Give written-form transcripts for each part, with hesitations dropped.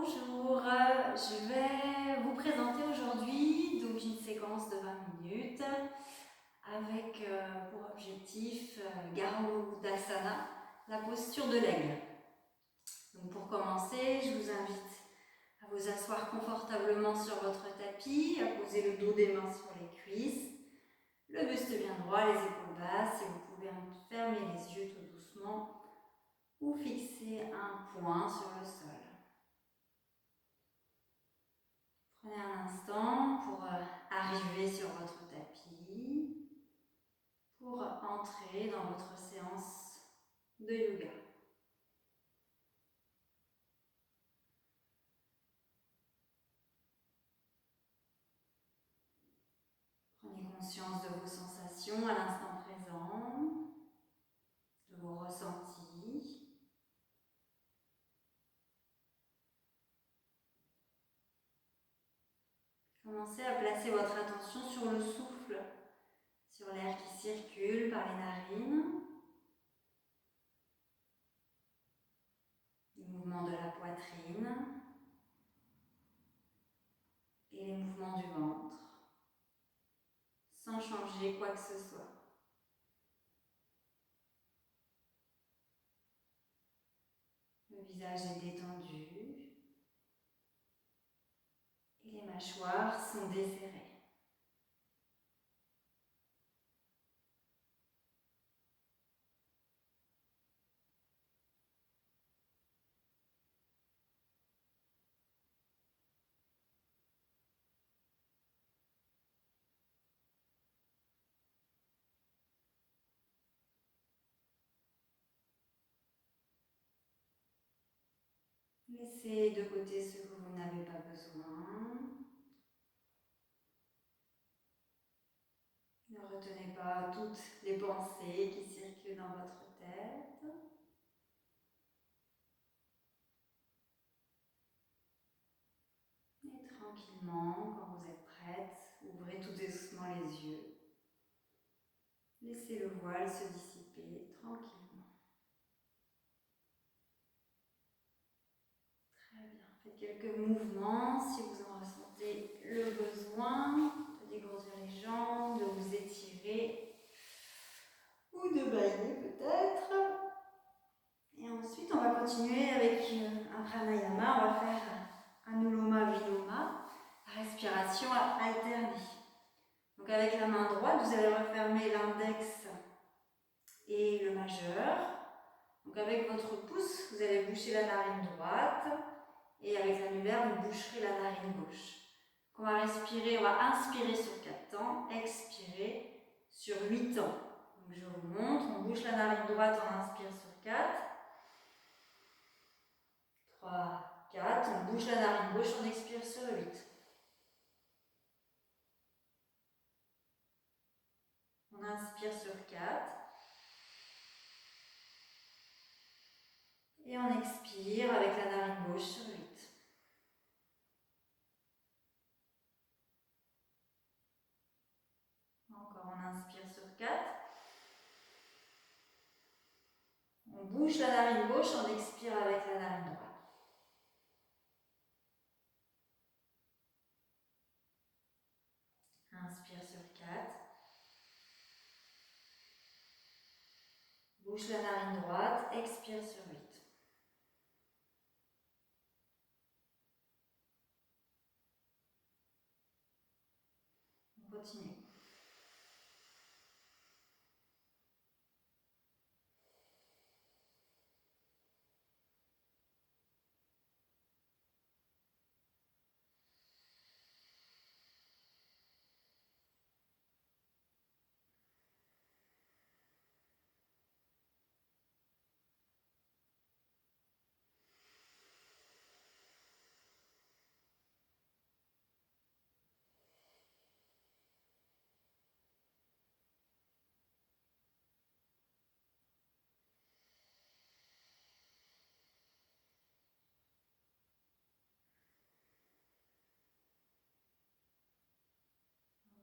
Bonjour, je vais vous présenter aujourd'hui donc une séquence de 20 minutes avec pour objectif Garudasana, la posture de l'aigle. Donc pour commencer, je vous invite à vous asseoir confortablement sur votre tapis, à poser le dos des mains sur les cuisses, le buste bien droit, les épaules basses et vous pouvez fermer les yeux tout doucement ou fixer un point sur le sol. Prenez un instant pour arriver sur votre tapis, pour entrer dans votre séance de yoga. Prenez conscience de vos sensations à l'instant présent, de vos ressentis. Commencez à placer votre attention sur le souffle, sur l'air qui circule par les narines, les mouvements de la poitrine et les mouvements du ventre, sans changer quoi que ce soit. Le visage est détendu et les mâchoires sont desserrées. Laissez de côté ce que vous n'avez pas besoin. Ne retenez pas toutes les pensées qui circulent dans votre tête. Et tranquillement, quand vous êtes prête, ouvrez tout doucement les yeux. Laissez le voile se dissiper tranquillement. Très bien. Faites quelques mouvements si vous en ressentez le besoin. De dégourdir les jambes, de vous étirer ou de bailler peut-être. Et ensuite, on va continuer avec un pranayama. On va faire un Anuloma Viloma, respiration alternée. Donc avec la main droite, vous allez refermer l'index et le majeur. Donc avec votre pouce, vous allez boucher la narine droite et avec l'annulaire, vous boucherez la narine gauche. Donc on va respirer, on va inspirer sur 4 temps, expirer sur 8 temps. Donc je vous montre, on bouche la narine droite, on inspire sur 4. 3, 4, on bouge la narine gauche, on expire sur 8. On inspire sur 4. Et on expire avec la narine gauche sur 8. Encore, on inspire sur 4. On bouge la narine gauche, on expire avec la narine droite. Inspire sur 4. Bouge la narine droite, expire sur 8. On continue.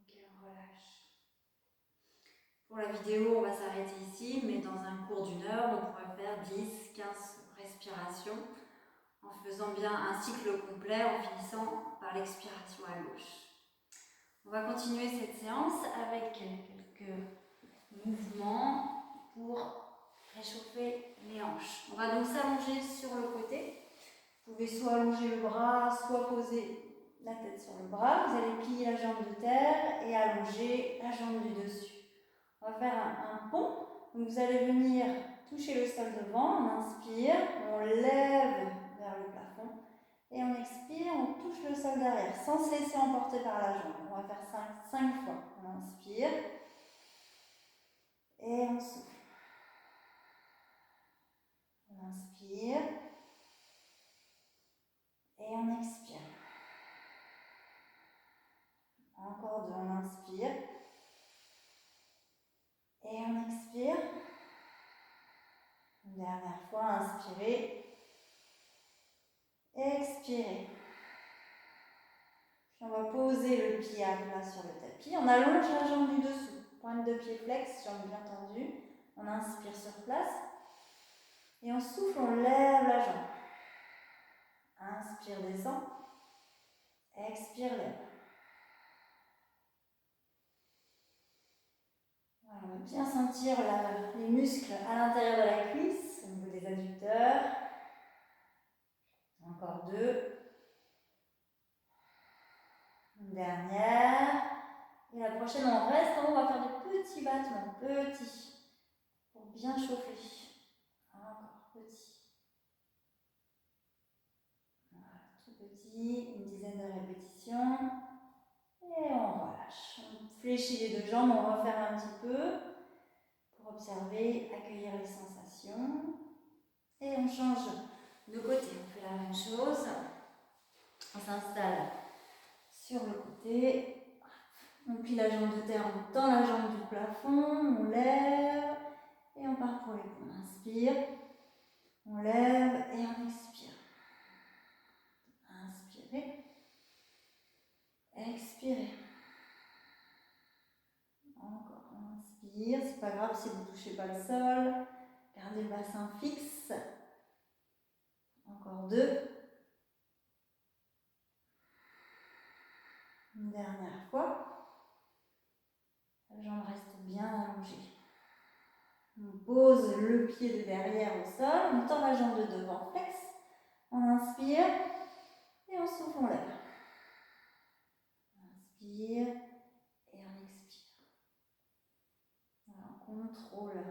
Ok, on relâche. Pour la vidéo, on va s'arrêter ici, mais dans un cours d'1 heure, on pourrait faire 10-15 respirations en faisant bien un cycle complet en finissant par l'expiration à gauche. On va continuer cette séance avec quelques mouvements pour réchauffer les hanches. On va donc s'allonger sur le côté. Vous pouvez soit allonger le bras, soit poser la tête sur le bras. Vous allez plier la jambe de terre et allonger la jambe du dessus. On va faire un pont. Donc vous allez venir toucher le sol devant. On inspire, on lève vers le plafond. Et on expire, on touche le sol derrière sans se laisser emporter par la jambe. On va faire 5 fois. On inspire et on souffle. On inspire et on expire. Encore 2, on inspire et on expire. Une dernière fois, inspirez, expirez. Puis on va poser le pied à plat sur le tapis. On allonge la jambe du dessous. Pointe de pied flex, jambe bien tendue. On inspire sur place. Et on souffle, on lève la jambe. Inspire, descend. Expire, lève. Voilà, on va bien sentir les muscles à l'intérieur de la cuisse, au niveau des adducteurs. Encore 2. Une dernière. Et la prochaine, on reste. On va faire des petits battements, petits, pour bien chauffer. Encore petit. Voilà, tout petit, une dizaine de répétitions. Et on relâche. On fléchit les 2 jambes, on va refaire un petit peu pour observer, accueillir les sensations. Et on change de côté. On fait la même chose. On s'installe sur le côté. On plie la jambe de terre, on tend la jambe du plafond, on lève et on part pour les points. On inspire, on lève et on expire. Inspirez, expirez. Encore, on inspire, c'est pas grave si vous ne touchez pas le sol. Gardez le bassin fixe. Encore 2. Une dernière fois. La jambe reste bien allongée. On pose le pied de derrière au sol. On tend la jambe de devant, flex. On inspire et on souffle, on lève. On inspire et on expire. Voilà, on contrôle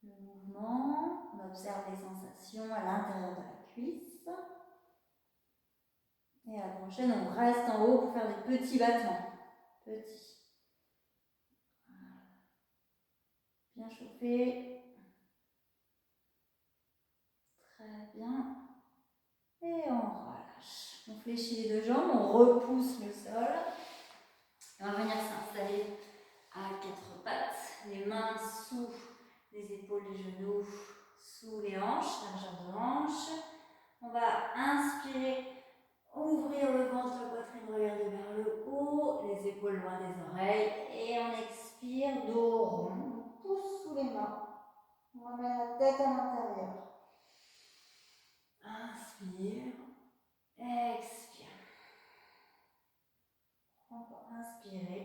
le mouvement. On observe les sensations à l'intérieur de la cuisse. Et à la prochaine, on reste en haut pour faire des petits battements. Petits. Voilà. Bien chauffé. Très bien. Et on relâche. On fléchit les 2 jambes, on repousse le sol. Et on va venir s'installer à 4 pattes. Les mains sous les épaules, les genoux, sous les hanches, largeur de hanche. On va inspirer. Ouvrir le ventre, la poitrine, regarder vers le haut, les épaules loin des oreilles. Et on expire, dos rond. On pousse sous les mains. On ramène la tête à l'intérieur. Inspire. Expire. Encore inspirez.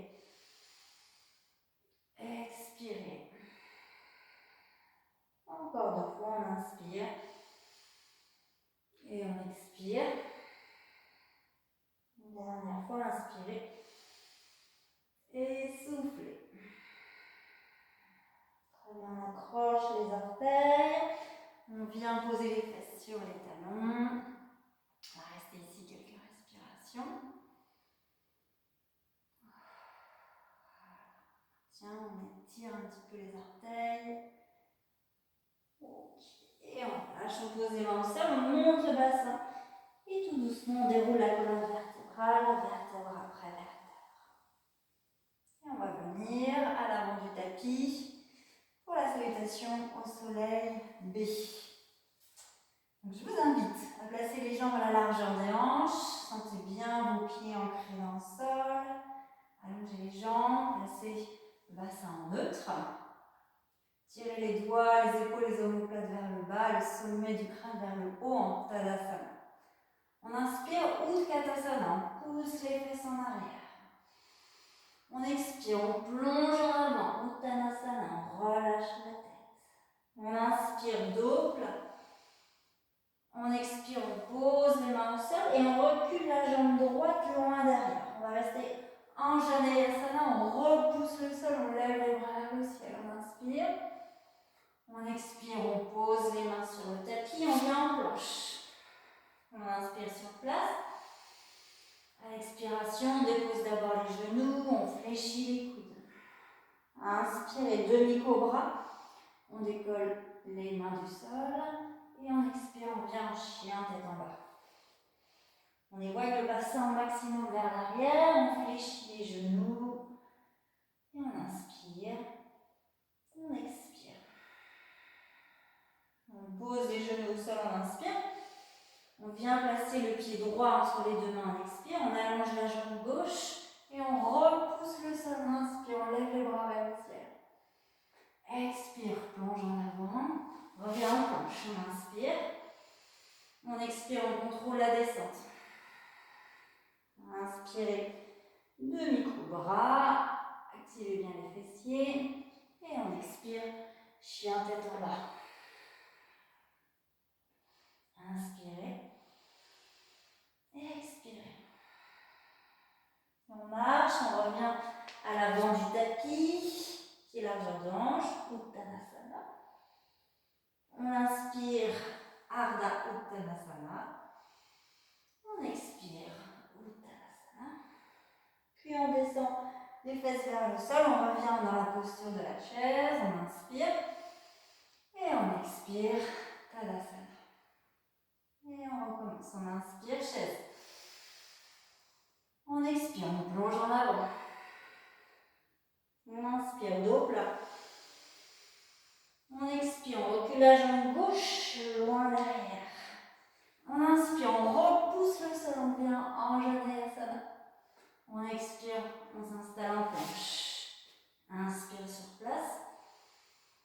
Expirez. Encore 2 fois, on inspire. Et on expire. Une dernière fois, inspirez. Et soufflez. Très bien, on accroche les orteils. On vient poser les fesses sur les talons. On va rester ici quelques respirations. Tiens, on étire un petit peu les orteils. Ok. Et on lâche, on pose les mains au sol, on monte le bassin. Et tout doucement, on déroule la colonne vertébrale, vertèbre après vertèbre. Et on va venir à l'avant du tapis pour la salutation au soleil B. Donc, je vous invite à placer les jambes à la largeur des hanches. Sentez bien vos pieds ancrés dans le sol. Allongez les jambes, placez le bassin en neutre. Tirez les doigts, les épaules, les omoplates vers le bas, le sommet du crâne vers le haut en Tadasana. On inspire, Utkatasana, on pousse les fesses en arrière. On expire, on plonge en avant, Uttanasana, on relâche la tête. On inspire, dos plat. On expire, on pose les mains au sol et on recule la jambe droite loin derrière. On va rester en Janayasana, on repousse le sol, on lève les bras vers le ciel. On inspire. On expire, on pose les mains sur le tapis, on vient en planche. On inspire sur place. À l'expiration, on dépose d'abord les genoux, on fléchit les coudes. Inspirez, demi-cobra. On décolle les mains du sol. Et on expire, on vient en chien, tête en bas. On éloigne le bassin au maximum vers l'arrière, on fléchit les genoux. Et on inspire. On expire. On pose les genoux au sol, on inspire. On vient placer le pied droit entre les deux mains, on expire. On allonge la jambe gauche et on repousse le sol, on inspire. On lève les bras vers le ciel. Expire, plonge en avant. Revient en planche, on inspire. On expire, on contrôle la descente. Inspirez, demi-cobra. Activez bien les fessiers. Et on expire, chien tête en bas. Inspirez. Expirez. On marche, on revient à l'avant du tapis, qui est largeur d'ange, Uttanasana. On inspire, Ardha Uttanasana. On expire, Uttanasana. Puis on descend les fesses vers le sol, on revient dans la posture de la chaise, on inspire. Et on expire, Tadasana. Et on recommence, on inspire, chaise. On expire, on plonge en avant. On inspire, dos plat. On expire, on recule la jambe gauche loin derrière. On inspire, on repousse le sol, on vient en Janayasana. On expire, on s'installe en planche. Inspire sur place.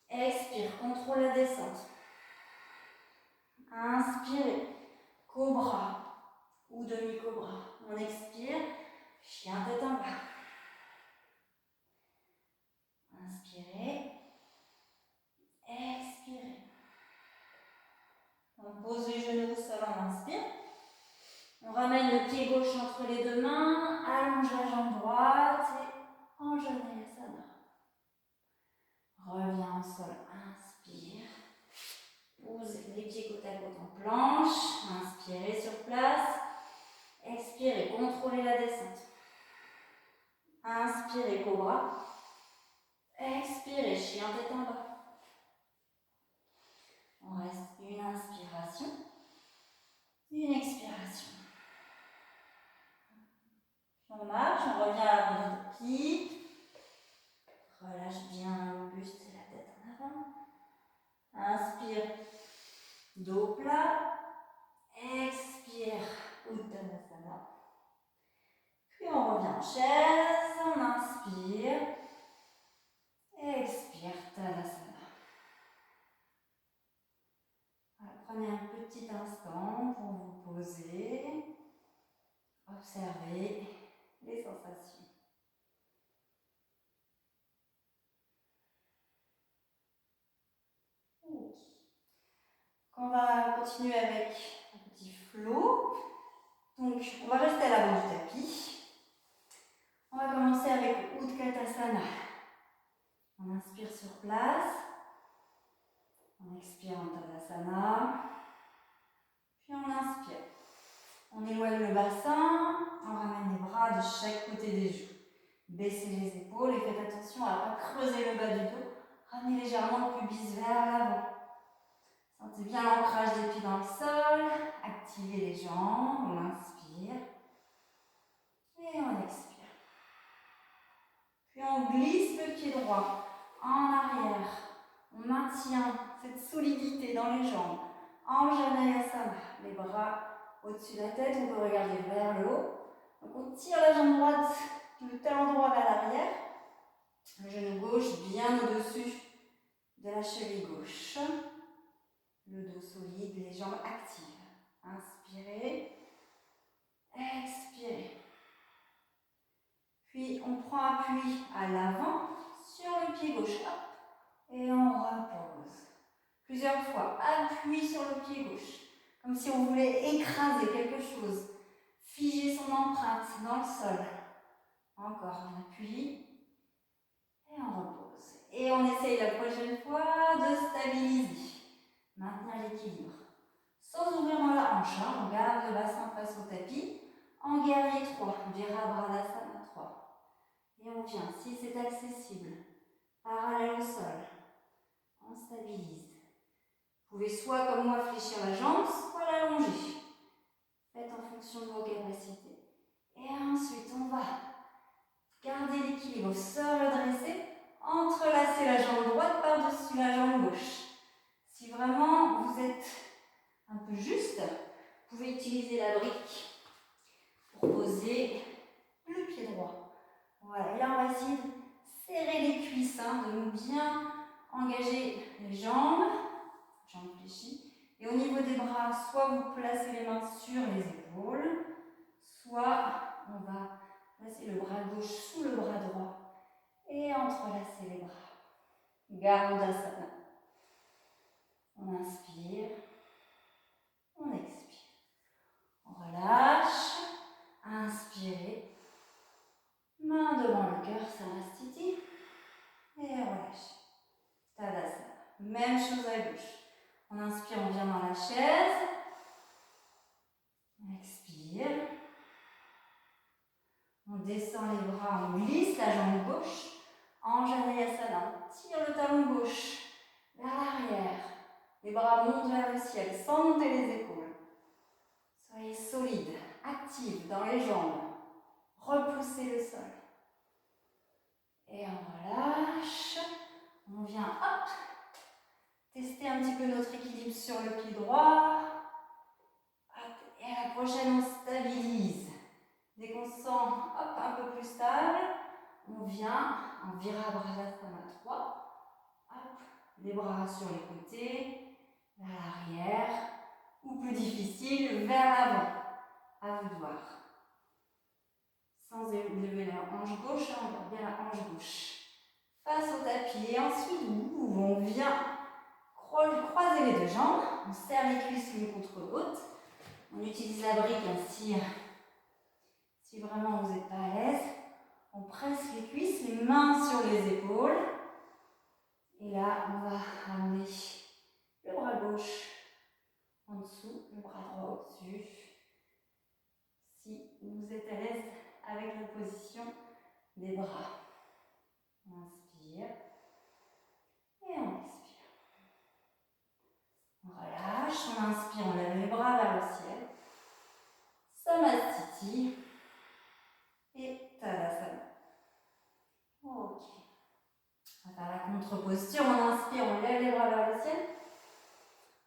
Expire, contrôle la descente. Inspirez, cobra ou demi-cobra. On expire, chien tête en bas. Inspirez. Expirez. On pose les genoux au sol, on inspire. On ramène le pied gauche entre les deux mains, allonge la jambe droite et en Janayasana. Reviens au sol, inspire. Pose les pieds côte à côte en planche. Inspirez sur place. Expirez, contrôlez la descente. Inspirez, cobra. Expirez, chien tête en bas. On reste une inspiration, une expiration. On marche, on revient à l'avant du tapis. Relâche bien le buste et la tête en avant. Inspire, dos plat. Expire, Uttanasana. Puis on revient en chaise, on inspire. Expire, Tadasana. Prenez un petit instant pour vous poser. Observez les sensations. On va continuer avec un petit flow. Donc, on va rester à l'avant du tapis. On va commencer avec Utkatasana. On inspire sur place. On expire en Tadasana. Puis on inspire. On éloigne le bassin. On ramène les bras de chaque côté des joues. Baissez les épaules et faites attention à ne pas creuser le bas du dos. Ramenez légèrement le pubis vers l'avant. Sentez bien l'ancrage des pieds dans le sol. Activez les jambes. On inspire. Et on expire. Puis on glisse le pied droit en arrière. On maintient cette solidité dans les jambes. En Janayasana. Les bras au-dessus de la tête. On peut regarder vers le haut. Donc on tire la jambe droite, le talon droit vers l'arrière. Le genou gauche bien au-dessus de la chevet gauche. Le dos solide, les jambes actives. Inspirez. Expirez. Puis on prend appui à l'avant sur le pied gauche. Hop, et on repose. Plusieurs fois, appui sur le pied gauche. Comme si on voulait écraser quelque chose. Figer son empreinte dans le sol. Encore, on appuie. Et on repose. Et on essaye la prochaine fois de stabiliser. Maintenir l'équilibre. Sans ouvrir dans la hanche. On garde le bassin face au tapis. En guerrier 3, Virabhadrasana 3. Et on vient, si c'est accessible, parallèle au sol. On stabilise. Vous pouvez soit comme moi fléchir la jambe, soit l'allonger. Faites en fonction de vos capacités. Et ensuite, on va garder l'équilibre, se redresser, entrelacer la jambe droite par-dessus la jambe gauche. Si vraiment vous êtes un peu juste, vous pouvez utiliser la brique pour poser le pied droit. Voilà, et là on va essayer de serrer les cuisses, de bien engager les jambes fléchies. Et au niveau des bras, soit vous placez les mains sur les épaules, soit on va placer le bras gauche sous le bras droit et entrelacer les bras. Garudasana. On inspire, on expire. On relâche, inspirez. Main devant le cœur, Samastiti. Et relâche. Tadasana. Même chose à gauche. On inspire, on vient dans la chaise. On expire. On descend les bras, on glisse la jambe gauche. Anjaneyasana. On tire le talon gauche vers l'arrière. Les bras montent vers le ciel sans monter les épaules. Soyez solide, active dans les jambes. Repoussez le sol. Et on relâche. On vient, hop, tester un petit peu notre équilibre sur le pied droit. Hop, et à la prochaine, on stabilise. Dès qu'on se sent un peu plus stable, on vient en Virabhadrasana 3. Hop, les bras sur les côtés, vers l'arrière, ou plus difficile, vers l'avant. À vous de voir. Sans lever la hanche gauche, on garde bien la hanche gauche. Face au tapis. Et ensuite, on vient croiser les deux jambes. On serre les cuisses l'une contre l'autre. On utilise la brique ainsi. Si vraiment vous n'êtes pas à l'aise, on presse les cuisses, les mains sur les épaules. Et là, on va amener le bras gauche en dessous, le bras droit au-dessus. Si vous êtes à l'aise avec la position des bras. On inspire et on expire. On relâche, on inspire, on lève les bras vers le ciel. Samastiti et Tadasana. Ok. On va faire la contre-posture. On inspire, on lève les bras vers le ciel.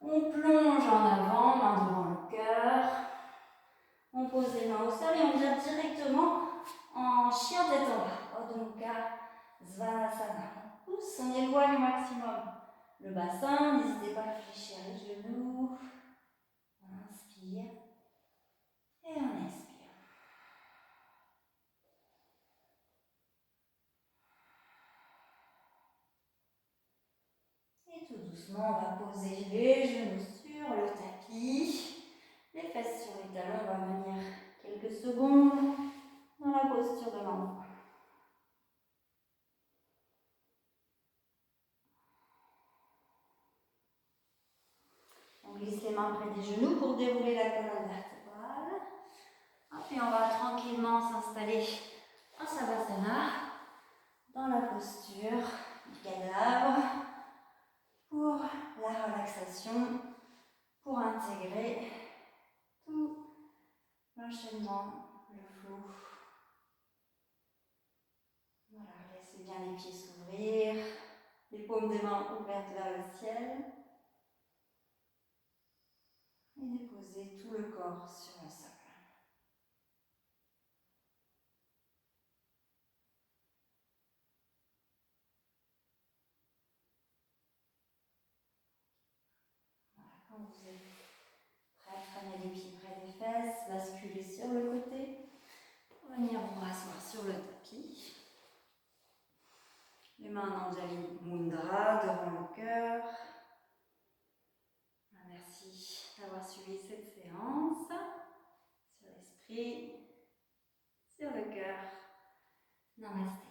On plonge en avant, main devant le cœur. On pose les mains au sol et on vient directement en chien tête en bas. Adho Mukha Svanasana. On pousse, on éloigne au maximum le bassin. N'hésitez pas à fléchir les genoux. On inspire et on expire. Et tout doucement, on va poser les genoux sur le tapis. Les fesses sur les talons, on va venir quelques secondes dans la posture de l'enfant. On glisse les mains près des genoux pour dérouler la colonne vertébrale. Et on va tranquillement s'installer en Savasana dans la posture du cadavre pour la relaxation, pour intégrer tout l'enchaînement, le flow. Voilà, laissez bien les pieds s'ouvrir, les paumes des mains ouvertes vers le ciel. Et déposer tout le corps sur le sol. vous êtes prêts, prenez les pieds près des fesses, basculez sur le côté. Pour venir vous rasseoir sur le tapis. Les mains en Anjali Mudra devant le cœur. Merci d'avoir suivi cette séance sur l'esprit, sur le cœur. Namasté.